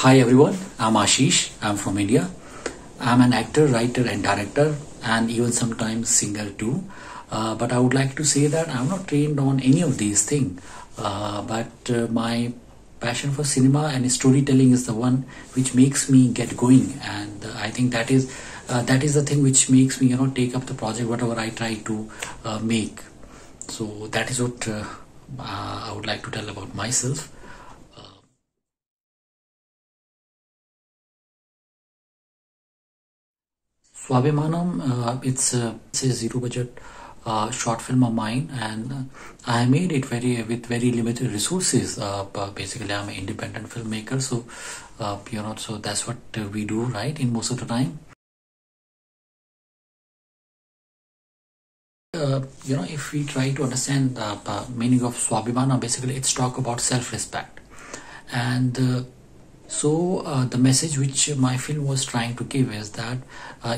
Hi everyone, I'm Ashish. I'm from India. I'm an actor, writer and director and even sometimes singer too. But I would like to say that I'm not trained on any of these things. But my passion for cinema and storytelling is the one which makes me get going, and I think that is the thing which makes me take up the project whatever I try to make. So that is what I would like to tell about myself. SWABHIMANM, it's a zero budget short film of mine, and I made it with very limited resources. Basically, I'm an independent filmmaker, so so that's what we do, right? In most of the time, if we try to understand the meaning of SWABHIMANM, basically it's talk about self-respect, and the message which my film was trying to give is that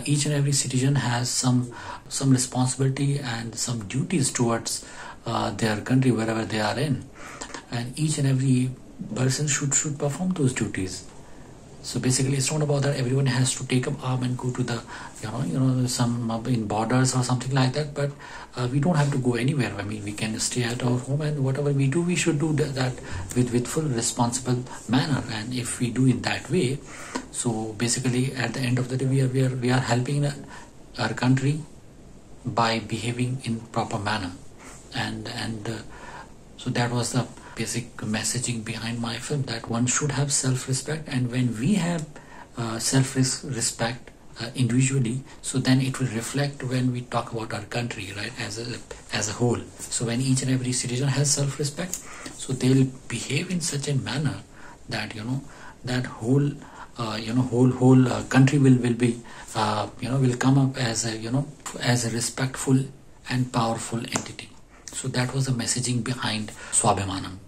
each and every citizen has some responsibility and some duties towards their country wherever they are in, and each and every person should perform those duties. So basically, it's not about that everyone has to take up arm and go to the some in borders or something like that. But we don't have to go anywhere. I mean, we can stay at our home, and whatever we do, we should do that with full responsible manner. And if we do in that way, so basically at the end of the day, we are helping our country by behaving in proper manner, and so that was the basic messaging behind my film, that one should have self-respect, and when we have self-respect individually, so then it will reflect when we talk about our country, right, as a whole. So when each and every citizen has self-respect, so they'll behave in such a manner that that whole country will be will come up as a respectful and powerful entity. So that was the messaging behind SWABHIMANM.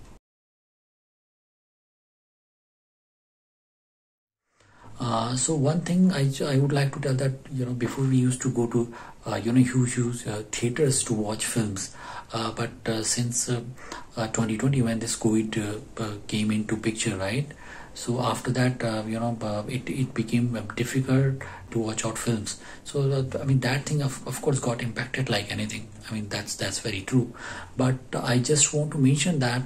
So one thing I would like to tell, that before we used to go to huge theaters to watch films, but since 2020, when this COVID came into picture, right? So after that, it became difficult to watch out films. So I mean, that thing of course got impacted like anything. I mean, that's very true. But I just want to mention that.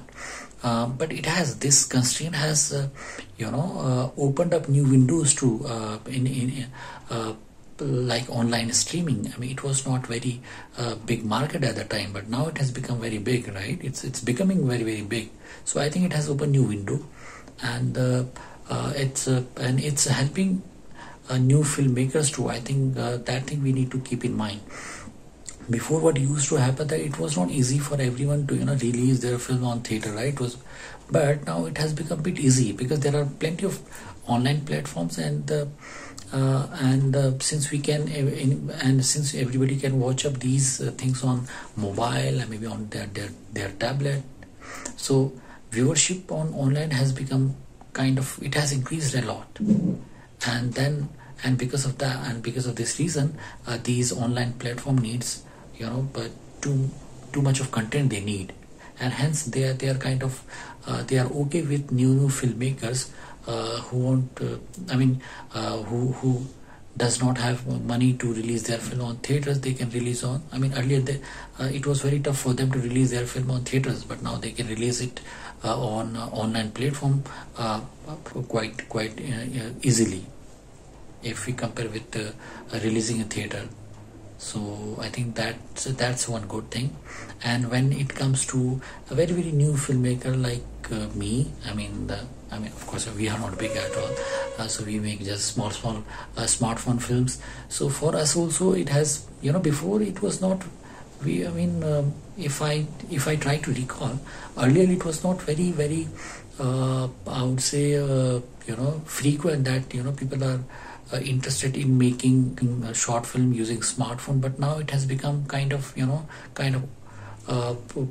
But it has, this constraint has opened up new windows to in like online streaming. I mean, it was not very big market at the time, but now it has become very big, right? It's becoming very big. So I think it has opened new window, and it's helping new filmmakers too. I think that thing we need to keep in mind. Before, what used to happen, that it was not easy for everyone to release their film on theater, right? But now it has become a bit easy because there are plenty of online platforms, and since we can and since everybody can watch up these things on mobile and maybe on their tablet, so viewership on online has become it has increased a lot, and because of that, and because of this reason, these online platform needs but too much of content they need, and hence they are they are okay with new filmmakers who want who does not have money to release their film on theaters. They can release on, I mean, earlier it was very tough for them to release their film on theaters, but now they can release it on online platform quite easily if we compare with releasing a theater. So I think that's one good thing. And when it comes to a very new filmmaker like me, I mean of course we are not big at all, so we make just small smartphone films. So for us also, it has before it was not, if I try to recall, earlier it was not very I would say frequent that people are interested in making a short film using smartphone. But now it has become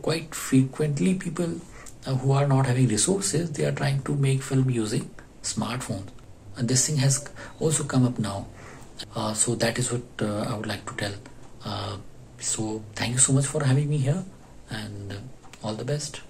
quite frequently, people who are not having resources, they are trying to make film using smartphones, and this thing has also come up now. So that is what I would like to tell. So thank you so much for having me here, and all the best.